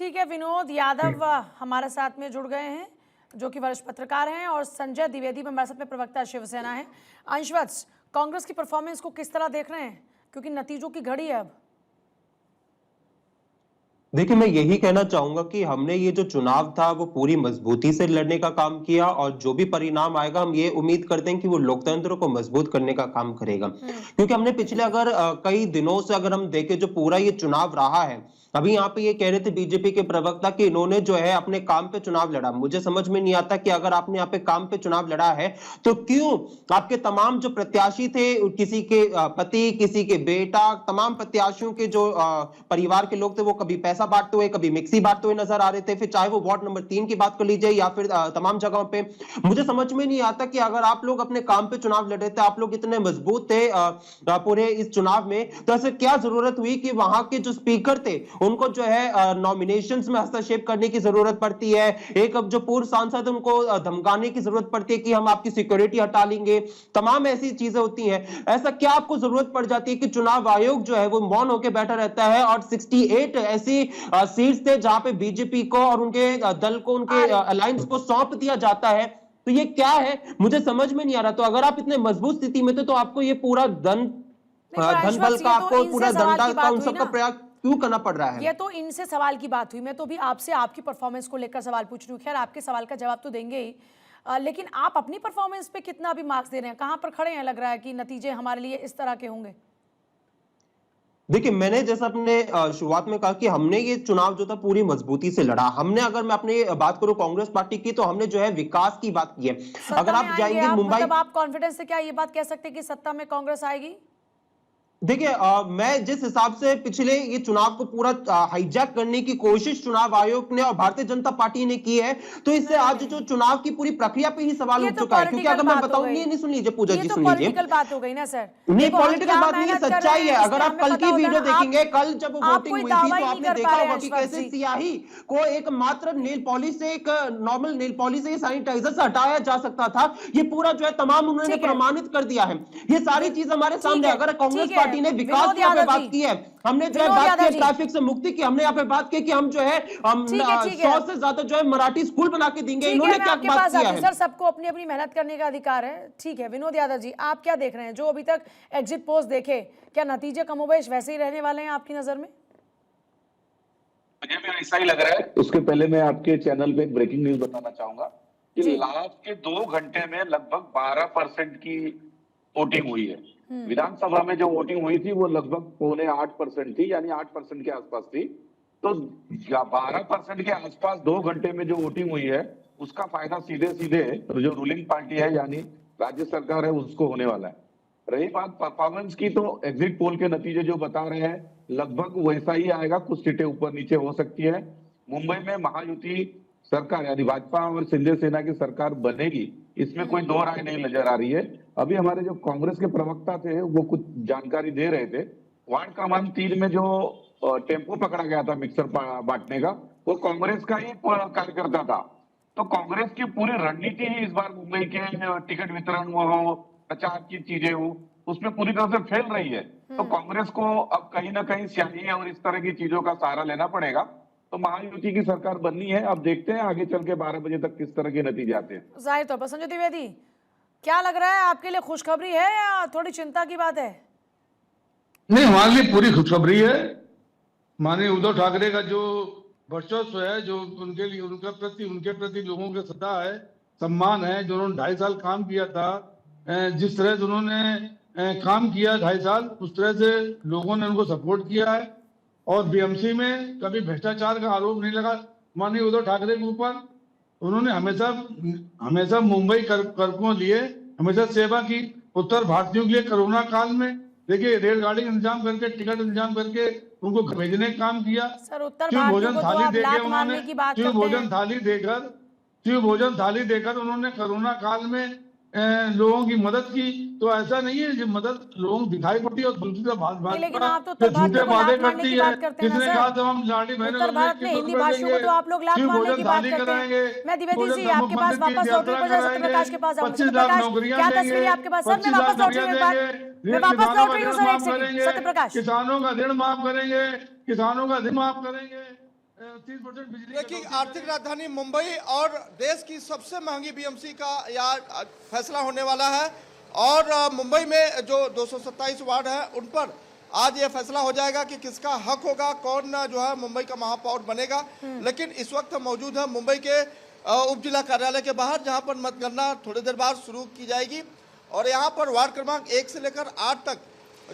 ठीक है, विनोद यादव हमारे साथ में जुड़ गए हैं, जो कि वरिष्ठ पत्रकार हैं, और संजय द्विवेदी हमारे साथ में प्रवक्ता शिवसेना है। अंशवत्स, कांग्रेस की परफॉर्मेंस को किस तरह देख रहे हैं, क्योंकि नतीजों की घड़ी है अब? देखिए, मैं यही कहना चाहूंगा कि हमने ये जो चुनाव था वो पूरी मजबूती से लड़ने का काम किया, और जो भी परिणाम आएगा हम ये उम्मीद करते हैं कि वो लोकतंत्र को मजबूत करने का काम करेगा। क्योंकि हमने पिछले अगर कई दिनों से अगर हम देखें, जो पूरा ये चुनाव रहा है, अभी यहाँ पे ये कह रहे थे बीजेपी के प्रवक्ता कि इन्होंने जो है अपने काम पे चुनाव लड़ा। मुझे समझ में नहीं आता कि अगर आपने यहाँ पे काम पे चुनाव लड़ा है तो क्यों आपके तमाम जो प्रत्याशी थे, किसी के पति, किसी के बेटा, तमाम प्रत्याशियों के जो परिवार के लोग थे, वो कभी पैसा बांटते हुए, कभी मिक्सी बांटते हुए नजर आ रहे थे। फिर चाहे वो वार्ड नंबर 3 की बात कर लीजिए या फिर तमाम जगहों पे, मुझे समझ में नहीं आता कि अगर आप लोग अपने काम पे चुनाव लड़ रहे थे, आप लोग इतने मजबूत थे पूरे इस चुनाव में, तो ऐसे क्या जरूरत हुई कि वहां के जो स्पीकर थे उनको जो है नॉमिनेशंस में हस्तक्षेप करने की जरूरत पड़ती है। एक अब जो पूर्व सांसद उनको धमकाने की जरूरत पड़ती है कि हम आपकी सिक्योरिटी हटा लेंगे। तमाम ऐसी चीजें होती हैं। ऐसा क्या आपको जरूरत पड़ जाती है कि चुनाव आयोग जो है वो मौन होकर बैठा रहता है, और 68 ऐसी सीट्स थे जहां पे बीजेपी को और उनके दल को, उनके अलायंस को सौंप दिया जाता है। तो ये क्या है, मुझे समझ में नहीं आ रहा। तो अगर आप इतने मजबूत स्थिति में थे तो आपको ये पूरा धन बल का, आपको पूरा दंडा का, उन सबका प्रयास क्यों करना पड़ रहा है? ये तो इनसे सवाल की बात हुई। मैं तो भी आपसे आपकी परफॉर्मेंस को लेकर सवाल पूछ रही हूँ। खैर, आपके सवाल का जवाब तो देंगे ही, लेकिन आप अपनी परफॉर्मेंस पे कितना अभी मार्क्स दे रहे हैं? कहां पर खड़े हैं? लग रहा है कि नतीजे हमारे लिए इस तरह के होंगे। देखिए, मैंने जैसा अपने शुरुआत में कहा कि हमने ये चुनाव जो था पूरी मजबूती से लड़ा। हमने, अगर मैं अपनी बात करूं कांग्रेस पार्टी की, तो हमने जो है विकास की बात की है। अगर आप जाएंगे मुंबई, मतलब आप कॉन्फिडेंस से क्या ये बात कह सकते हैं कि सत्ता में कांग्रेस आएगी? देखिए, मैं जिस हिसाब से पिछले ये चुनाव को पूरा हाईजैक करने की कोशिश चुनाव आयोग ने और भारतीय जनता पार्टी ने की है, तो इससे आज जो चुनाव की पूरी प्रक्रिया पे ही सवाल उठ चुका है। क्योंकि अगर मैं बताऊं, नहीं सुन लीजिए पूजा जी, सुन लीजिए। पॉलिटिकल बात हो गई ना सर। नहीं, पॉलिटिकल बात नहीं है, सच्चाई है। अगर आप कल की वीडियो देखेंगे, कल जब वोटिंग हुई थी, तो आपने देखा होगा कि कैसे स्याही को एक मात्र नेल पॉलिश से, एक नॉर्मल नेल पॉलिश से, सैनिटाइजर से हटाया जा सकता था। ये पूरा जो है तमाम उन्होंने प्रमाणित कर दिया है। ये सारी चीज हमारे सामने। अगर कांग्रेस पार्टी ने विकास की बात की है, हमने जो है बात की ट्रैफिक से मुक्ति की, हमने यहाँ पे बात की कि हम जो है 100 से ज्यादा जो है मराठी स्कूल बना के देंगे। इन्होंने क्या बात किया है? सर, सबको अपनी अपनी मेहनत करने का अधिकार है। ठीक है, विनोद यादव जी, आप क्या देख रहे हैं? जो अभी तक एग्जिट पोस्ट देखे, क्या नतीजे कमोबेश वैसे ही रहने वाले हैं आपकी नजर में? मुझे भी ऐसा ही लग रहा है। उसके पहले मैं आपके चैनल पे एक ब्रेकिंग न्यूज बताना चाहूंगा कि लास्ट के 2 घंटे में लगभग 12% की वोटिंग हुई है। विधानसभा में जो वोटिंग हुई थी वो लगभग 7.25% थी, यानी 8% के आसपास थी। तो 12% के आसपास 2 घंटे में जो वोटिंग हुई है, उसका फायदा सीधे सीधे जो रूलिंग पार्टी है, यानी राज्य सरकार है, उसको होने वाला है। रही बात परफॉर्मेंस की, तो एग्जिट पोल के नतीजे जो बता रहे हैं लगभग वैसा ही आएगा। कुछ सीटें ऊपर नीचे हो सकती है। मुंबई में महायुति सरकार, यानी भाजपा और शिंदे सेना की सरकार बनेगी, इसमें कोई दो राय नहीं नजर आ रही है। अभी हमारे जो कांग्रेस के प्रवक्ता थे वो कुछ जानकारी दे रहे थे। वार्ड क्रमांक 3 में जो टेम्पो पकड़ा गया था मिक्सर बांटने का, वो कांग्रेस का ही कार्यकर्ता था। तो कांग्रेस की पूरी रणनीति ही इस बार मुंबई के टिकट वितरण हो, प्रचार की चीजें हो, उसमें पूरी तरह से फैल रही है। तो कांग्रेस को अब कहीं ना कहीं स्याही और इस तरह की चीजों का सहारा लेना पड़ेगा। तो महायुति की सरकार बननी है। अब देखते हैं आगे चल के 12 बजे तक किस तरह के नतीजे आते हैं। जाहिर तौर पर संजय द्विवेदी, क्या लग रहा है आपके लिए खुशखबरी है या थोड़ी चिंता की बात है? नहीं, हमारे लिए पूरी खुशखबरी है। माननीय उद्धव ठाकरे का जो वर्चस्व है, जो उनके लिए, उनके प्रति लोगों की श्रद्धा है, सम्मान है, जो उन्होंने 2.5 साल काम किया था, जिस तरह से उन्होंने काम किया 2.5 साल, उस तरह से लोगों ने उनको सपोर्ट किया है। और बीएमसी में कभी भ्रष्टाचार का आरोप नहीं लगा माननीय उद्धव ठाकरे के ऊपर। उन्होंने हमेशा मुंबई करकों लिए हमेशा सेवा की। उत्तर भारतीयों के लिए कोरोना काल में देखिए रेलगाड़ी का इंतजाम करके, टिकट इंतजाम करके उनको भेजने का काम किया। सर, उत्तर भारतीयों को तो आप लात मारने की बात करते हैं। शिव भोजन थाली देकर उन्होंने कोरोना काल में लोगों की मदद की। तो ऐसा नहीं है, जो मदद लोगों को दिखाई पड़ती है और दूसरी तरफ भाजपा झूठे वादे करती है। किसने कहा जब हम लाड़ी बहनों उत्तर भारत में हिंदी भाषियों को तो आप लोग लात मारने की बात करते हैं। मैं द्विवेदी जी आपके पास वापस लौटने पर सत्यप्रकाश के पास आऊंगा। सत्यप्रकाश, क्या तस्वीर है आपके पास? सर, मैं वापस लौट रही हूं, मैं वापस लौट रही हूं सर, एक सेकंड। सत्यप्रकाश, किसानों का ऋण माफ करेंगे, किसानों का ऋण माफ करेंगे। 30% बिजली का देखिए, कटौती आर्थिक राजधानी मुंबई और देश की सबसे महंगी बीएमसी का यहाँ फैसला होने वाला है। और मुंबई में जो 227 वार्ड है उन पर आज ये फैसला हो जाएगा कि किसका हक होगा, कौन जो है मुंबई का महापौर बनेगा। लेकिन इस वक्त हम मौजूद है मुंबई के उप जिला कार्यालय के बाहर, जहां पर मतगणना थोड़ी देर बाद शुरू की जाएगी। और यहां पर वार्ड क्रमांक 1 से लेकर 8 तक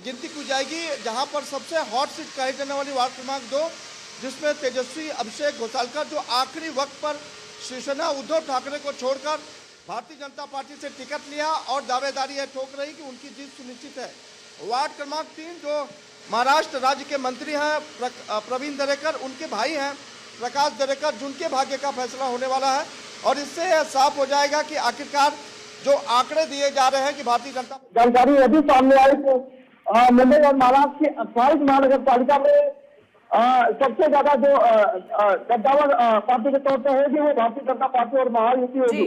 गिनती की जाएगी, जहां पर सबसे हॉट सीट कही जाने वाली वार्ड क्रमांक 2, जिसमें तेजस्वी अभिषेक घोसालकर जो आखिरी वक्त पर शिवसेना उद्धव ठाकरे को छोड़कर भारतीय जनता पार्टी से टिकट लिया और दावेदारी है ठोक रही कि उनकी जीत सुनिश्चित है। वार्ड क्रमांक 3 जो महाराष्ट्र राज्य के मंत्री हैं प्रवीण दरेकर, उनके भाई हैं प्रकाश दरेकर, जिनके भाग्य का फैसला होने वाला है। और इससे यह साफ हो जाएगा कि आखिरकार जो आंकड़े दिए जा रहे हैं कि भारतीय जनता जानकारी यदि सामने आई तो मुंबई और महाराष्ट्र की 28 महानगर पालिका में सबसे ज्यादा जो कद्दावर पार्टी के तौर पर होगी वो भारतीय जनता पार्टी और महायुति होगी।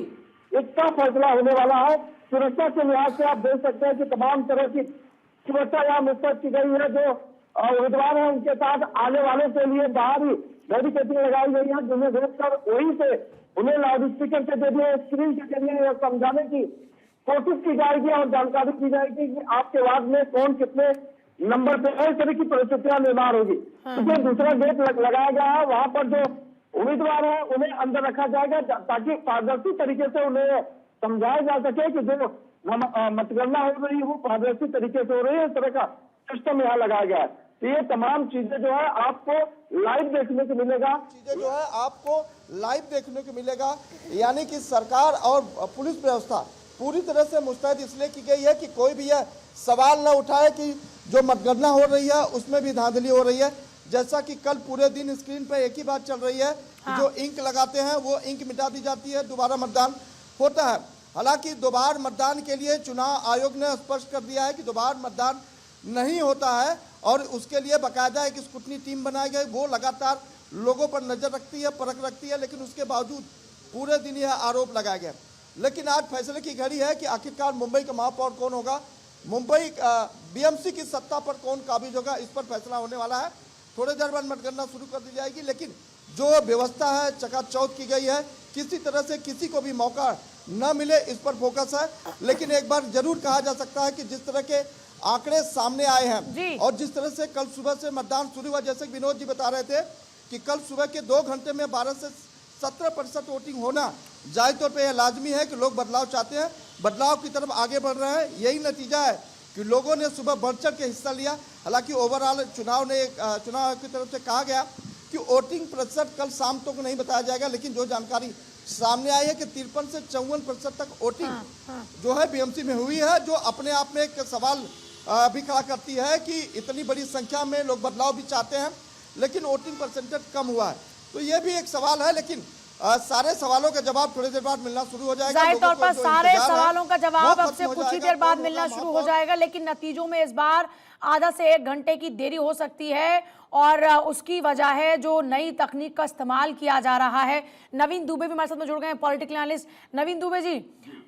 इसका फैसला होने वाला है। सुरक्षा के लिहाज से आप देख सकते हैं कि तमाम तरह की सुरक्षा यहाँ निश्चित की गई है। जो उम्मीदवार है उनके साथ आने वाले के लिए बाहर ही बैरिकेडिंग लगाई गई है, जिन्हें देखकर वहीं से उन्हें लाउड स्पीकर के जरिए, स्क्रीन के जरिए समझाने की कोशिश की जाएगी और जानकारी दी जाएगी कि आपके वार्ड में कौन कितने नंबर पे है। इस तरह की परिस्थितियां निर्माण होगी। क्योंकि दूसरा गेट लगाया गया है, वहां पर जो उम्मीदवार है उन्हें अंदर रखा जाएगा ताकि पारदर्शी तरीके से उन्हें समझाया जा सके कि जो मतगणना हो रही है वो पारदर्शी तरीके से हो रही है। इस तरह का सिस्टम यहाँ लगाया गया है। तो ये तमाम चीजें जो है आपको लाइव देखने को मिलेगा। चीजें जो है आपको लाइव देखने को मिलेगा। यानी कि सरकार और पुलिस व्यवस्था पूरी तरह से मुस्तैद इसलिए की गई है कि कोई भी यह सवाल न उठाए कि जो मतगणना हो रही है उसमें भी धांधली हो रही है। जैसा कि कल पूरे दिन स्क्रीन पर एक ही बात चल रही है कि जो इंक लगाते हैं वो इंक मिटा दी जाती है, दोबारा मतदान होता है। हालांकि दोबारा मतदान के लिए चुनाव आयोग ने स्पष्ट कर दिया है कि दोबारा मतदान नहीं होता है और उसके लिए बाकायदा एक स्क्रूटनी टीम बनाई गई, वो लगातार लोगों पर नजर रखती है, परख रखती है। लेकिन उसके बावजूद पूरे दिन यह आरोप लगाया गया। लेकिन आज फैसले की घड़ी है कि आखिरकार मुंबई का महापौर कौन होगा, मुंबई बीएमसी की सत्ता पर कौन काबिज होगा, इस पर फैसला होने वाला है। थोड़ी देर बाद मतगणना शुरू कर दी जाएगी। लेकिन जो व्यवस्था है चकाचौंध की गई है, किसी तरह से किसी को भी मौका न मिले इस पर फोकस है। लेकिन एक बार जरूर कहा जा सकता है कि जिस तरह के आंकड़े सामने आए हैं और जिस तरह से कल सुबह से मतदान शुरू हुआ, जैसे विनोद जी बता रहे थे कि कल सुबह के 2 घंटे में 12 से 17% वोटिंग होना जाहिर तौर पर यह लाजमी है कि लोग बदलाव चाहते हैं, बदलाव की तरफ आगे बढ़ रहे हैं। यही नतीजा है कि लोगों ने सुबह बढ़ चढ़ के हिस्सा लिया। हालांकि ओवरऑल चुनाव की तरफ से कहा गया कि वोटिंग प्रतिशत कल शाम तक नहीं बताया जाएगा। लेकिन जो जानकारी सामने आई है कि 53 से 54% तक वोटिंग जो है बीएमसी में हुई है, जो अपने आप में एक सवाल भी खड़ा करती है कि इतनी बड़ी संख्या में लोग बदलाव भी चाहते हैं लेकिन वोटिंग परसेंटेज कम हुआ है। तो ये भी एक सवाल है। लेकिन सारे सवालों का जवाब थोड़ी देर बाद मिलना शुरू हो जाएगा। जाहिर तौर पर सारे सवालों का जवाब अब से कुछ ही देर बाद मिलना शुरू हो जाएगा। लेकिन नतीजों में इस बार आधा से 1 घंटे की देरी हो सकती है और उसकी वजह है जो नई तकनीक का इस्तेमाल किया जा रहा है। नवीन दुबे भी हमारे साथ में जुड़ गए हैं, पॉलिटिकल एनालिस्ट। नवीन दुबे जी,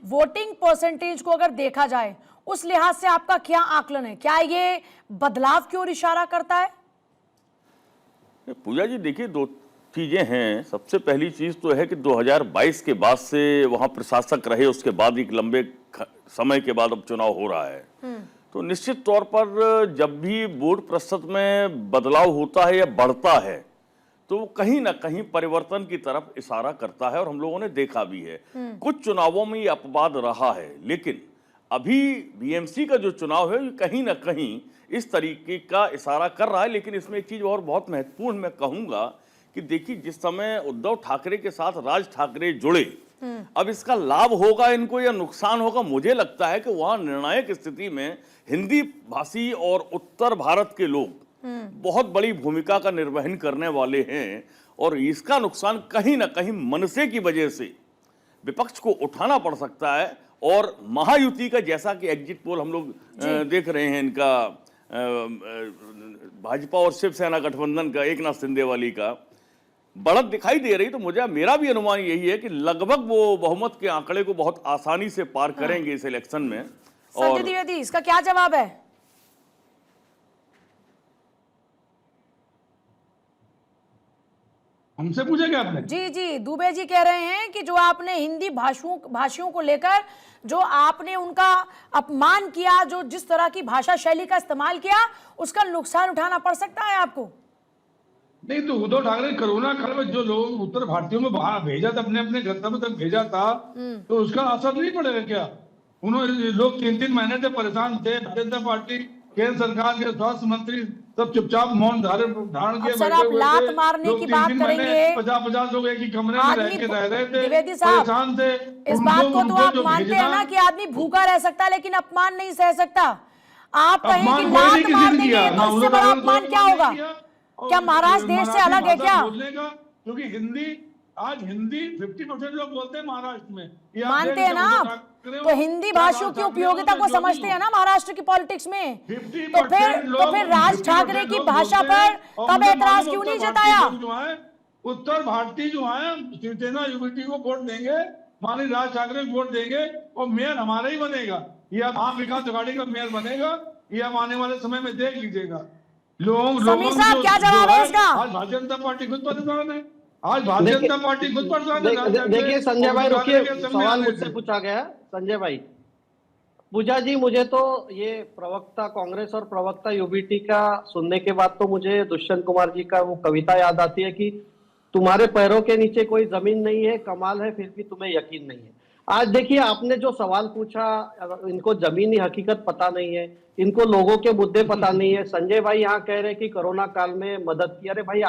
वोटिंग परसेंटेज को अगर देखा जाए उस लिहाज से आपका क्या आकलन है? क्या ये बदलाव की ओर इशारा करता है? पूजा जी देखिए, 2 चीजें हैं। सबसे पहली चीज तो है कि 2022 के बाद से वहां प्रशासक रहे, उसके बाद एक लंबे समय के बाद अब चुनाव हो रहा है। तो निश्चित तौर पर जब भी वोट प्रतिशत में बदलाव होता है या बढ़ता है तो वो कहीं ना कहीं परिवर्तन की तरफ इशारा करता है और हम लोगों ने देखा भी है। कुछ चुनावों में ये अपवाद रहा है, लेकिन अभी बीएमसी का जो चुनाव है कहीं ना कहीं इस तरीके का इशारा कर रहा है। लेकिन इसमें एक चीज और बहुत महत्वपूर्ण मैं कहूंगा कि देखिए, जिस समय उद्धव ठाकरे के साथ राज ठाकरे जुड़े, अब इसका लाभ होगा इनको या नुकसान होगा, मुझे लगता है कि वहां निर्णायक स्थिति में हिंदी भाषी और उत्तर भारत के लोग बहुत बड़ी भूमिका का निर्वहन करने वाले हैं और इसका नुकसान कहीं ना कहीं मनसे की वजह से विपक्ष को उठाना पड़ सकता है। और महायुति का जैसा कि एग्जिट पोल हम लोग देख रहे हैं, इनका भाजपा और शिवसेना गठबंधन का, एकनाथ शिंदे वाली का बढ़त दिखाई दे रही, तो मेरा भी अनुमान यही है कि लगभग वो बहुमत के आंकड़े को बहुत आसानी से पार करेंगे इस इलेक्शन में। संजय द्विवेदी, इसका क्या जवाब है? हमसे पूछा क्या आपने? जी जी, दुबे जी कह रहे हैं कि जो आपने हिंदी भाषियों को लेकर जो आपने उनका अपमान किया, जो जिस तरह की भाषा शैली का इस्तेमाल किया, उसका नुकसान उठाना पड़ सकता है आपको। नहीं तो उद्धव ठाकरे कोरोना काल में जो लोग उत्तर भारतीयों में बाहर भेजा था, अपने अपने गंतव्य तक भेजा था, तो उसका असर नहीं पड़ेगा क्या? उन्होंने लोग 3-3 महीने से परेशान थे। भारतीय जनता पार्टी, केंद्र सरकार के स्वास्थ्य मंत्री सब चुपचाप मौन धारण किए सर, आप लात मारने की बात करेंगे, 50-50 लोग एक ही कमरे में रह रहे थे, द्विवेदी साहब, परेशान थे। इस बात को तो आप मानते हैं ना कि आदमी भूखा रह सकता है लेकिन अपमान नहीं सह सकता। आप कहें कि लात मार देंगे तो इससे बड़ा अपमान क्या होगा? क्या महाराष्ट्र देश से अलग है क्या? क्योंकि आज हिंदी 50% लोग बोलते हैं महाराष्ट्र में। मानते हैं ना आप? तो हिंदी भाषियों की उपयोगिता को समझते हैं ना महाराष्ट्र की पॉलिटिक्स में? तो फिर राज ठाकरे की भाषा पर तब ऐतराज क्यों नहीं जताया? उत्तर भारतीय जो है शिवसेना यूबीटी को वोट देंगे, माननीय राज ठाकरे को वोट देंगे और मेयर हमारा ही बनेगा, या आम विकास अघाड़ी का मेयर बनेगा, या आने वाले समय में देख लीजिएगा। समीर साहब, क्या जवाब है इसका? आज भारतीय जनता पार्टी खुद परेशान है। आज भारतीय जनता पार्टी खुद परेशान है। देखिए संजय भाई, रुकिए, सवाल मुझसे पूछा गया। संजय भाई, पूजा जी, मुझे तो ये प्रवक्ता कांग्रेस और प्रवक्ता यूबीटी का सुनने के बाद तो मुझे दुष्यंत कुमार जी का वो कविता याद आती है कि तुम्हारे पैरों के नीचे कोई जमीन नहीं है, कमाल है फिर भी तुम्हें यकीन नहीं है। आज देखिए, आपने जो सवाल पूछा, इनको जमीनी हकीकत पता नहीं है, इनको लोगों के मुद्दे पता नहीं है। संजय भाई यहाँ कह रहे हैं कि कोरोना काल में मदद की। अरे भाई,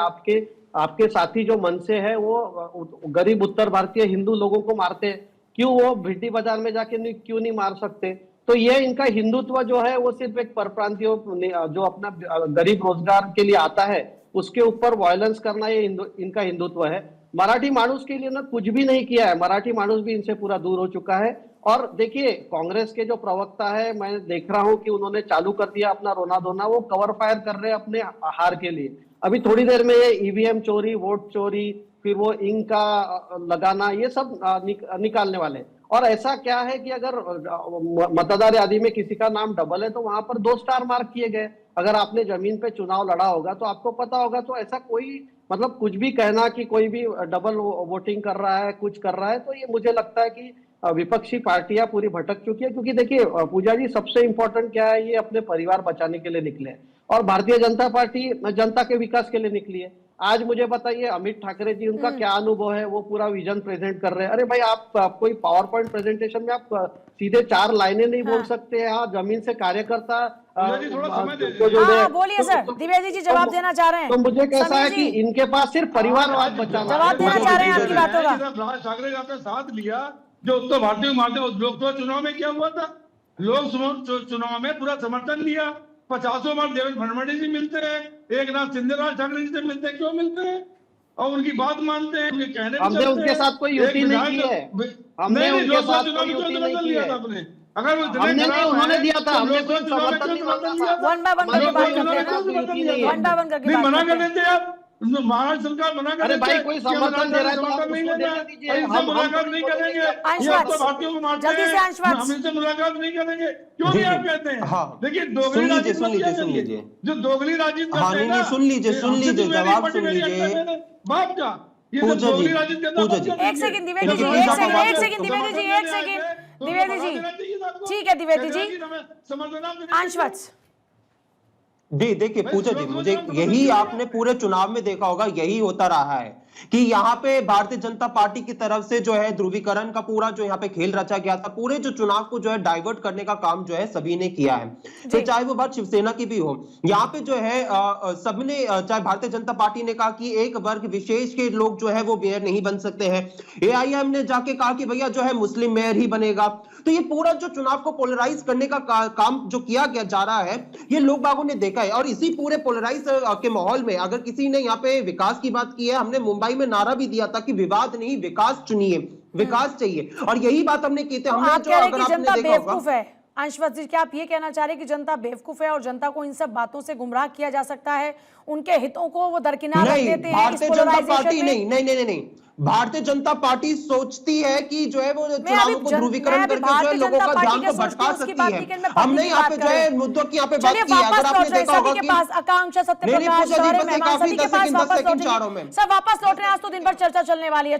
आपके साथी जो मन से है वो गरीब उत्तर भारतीय हिंदू लोगों को मारते हैं, क्यों वो भिंडी बाजार में जाके क्यों नहीं मार सकते? तो ये इनका हिंदुत्व जो है वो सिर्फ एक परप्रांतीय जो अपना गरीब रोजगार के लिए आता है उसके ऊपर वायलेंस करना, ये इनका हिंदुत्व है। मराठी मानुस के लिए ना कुछ भी नहीं किया है, मराठी मानुस भी इनसे पूरा दूर हो चुका है। और देखिए, कांग्रेस के जो प्रवक्ता है, मैं देख रहा हूं कि उन्होंने चालू कर दिया अपना रोना धोना, वो कवर फायर कर रहे हैं अपने हार के लिए। अभी थोड़ी देर में ये ईवीएम चोरी, वोट चोरी, फिर वो इंक का लगाना, ये सब निकालने वाले। और ऐसा क्या है कि अगर मतदार यादी में किसी का नाम डबल है तो वहां पर 2 स्टार मार्क किए गए। अगर आपने जमीन पे चुनाव लड़ा होगा तो आपको पता होगा। तो ऐसा कोई मतलब कुछ भी कहना कि कोई भी डबल वोटिंग कर रहा है, कुछ कर रहा है, तो ये मुझे लगता है कि विपक्षी पार्टियां पूरी भटक चुकी है। क्योंकि देखिए पूजा जी, सबसे इंपॉर्टेंट क्या है, ये अपने परिवार बचाने के लिए निकले हैं और भारतीय जनता पार्टी जनता के विकास के लिए निकली है। आज मुझे बताइए, अमित ठाकरे जी, उनका क्या अनुभव है? वो पूरा विजन प्रेजेंट कर रहे हैं। अरे भाई, आप कोई पावर पॉइंट प्रेजेंटेशन में आप सीधे 4 लाइनें नहीं बोल सकते हैं। हाँ, जमीन से कार्यकर्ता बोलिए सर, द्विवेदी जी जवाब देना चाह रहे हैं। तो मुझे कैसा है कि इनके पास सिर्फ परिवारवाद बचाना, जवाब देना चाह रहे हैं आपकी बातों का। राज ठाकरे का आपने साथ लिया, जो उत्तर भारतीय लोकसभा चुनाव में क्या हुआ था? लोकसभा चुनाव में पूरा समर्थन लिया, 50 बार देवेंद्र फडणवीस जी मिलते हैं, एक नाथ शिंदे राज ठाकरे जी से मिलते हैं, क्यों मिलते हैं? और उनकी बात मानते हैं, उनके कहने पे हमने उनके साथ कोई युति नहीं की है। हमने उनके साथ कोई युति नहीं की है। अगर वो हमने नहीं, उन्होंने दिया था, हमने कोई समर्थन नहीं मांगा। वन बाय वन करके बात करते हैं ना, वन बाय वन करके बात मना कर करते हैं। देते आप, महाराष्ट्र सरकार मना कर। अरे भाई, कोई समर्थन दे रहा है तो आप उसको देने दीजिए। हम मुलाकात नहीं करेंगे, भारतीयों को मारते जल्दी से अंशवाद, हम इनसे मुलाकात नहीं करेंगे, क्यों नहीं आप कहते हैं? हाँ, देखिए, दोगली राजनीति जो दोगली राजनीति हाँ, नहीं, सुन लीजिए, जवाब सुन लीजिए। बाप का ये पूजा जी, दोगली राजनीति पूजा जी, एक सेकंड द्विवेदी जी, एक सेकंड द्विवेदी जी, ठीक है द्विवेदी जी, अंशवाद जी। देखिए पूजा जी, मुझे यही आपने पूरे चुनाव में देखा होगा, यही होता रहा है कि यहाँ पे भारतीय जनता पार्टी की तरफ से जो है ध्रुवीकरण का पूरा जो यहाँ पे खेल रचा गया था, पूरे जो चुनाव को जो है डाइवर्ट करने का काम जो है सभी ने किया है। फिर चाहे वो बात शिवसेना की भी हो, यहाँ पे जो है सबने, चाहे भारतीय जनता पार्टी ने कहा कि एक वर्ग विशेष के लोग जो है वो मेयर नहीं बन सकते हैं, AIM ने जाके कहा कि भैया जो है मुस्लिम मेयर ही बनेगा। तो ये पूरा जो चुनाव को पोलराइज करने का काम जो किया गया जा रहा है, ये लोग बागों ने देखा है। और इसी पूरे पोलराइज के माहौल में अगर किसी ने यहाँ पे विकास की बात की है, हमने मुंबई में नारा भी दिया था कि विवाद नहीं, विकास चुनिए, विकास चाहिए, और यही बात हमने की थी। हमने जो, अगर आपने देखा होगा, अंशवत जी, क्या आप ये कहना चाह रहे हैं कि जनता बेवकूफ है और जनता को इन सब बातों से गुमराह किया जा सकता है, उनके हितों को वो दरकिनार रख देते हैं? भारतीय जनता पार्टी नहीं, भारतीय जनता पार्टी सोचती है कि जो है वो चुनावों को मैं ध्रुवीकरण अभी करके जो है लोगों जनता का पार्टी ध्यान के को सोचती भटका हूँ, उसकी सकती बात है। नहीं करें, मैं हमने पब्लिक की यहाँ पे बात जो कर है रही हूँ। मुद्दों की यहाँ पे बात चलिए की है। अगर वापस आपने लौट रहे देखा सभी होगा के कि पास, आकांक्षा मेरी सत्यप्रकाश पूजा जी शौर्य बस एक मेहमान आखिरी सभी के 10 पास सेकंड वापस 10 सेकंड लौटेंगे। चारों में सब वापस लौट रहे हैं, आज तो दिन भर चर्चा चलने वाली है।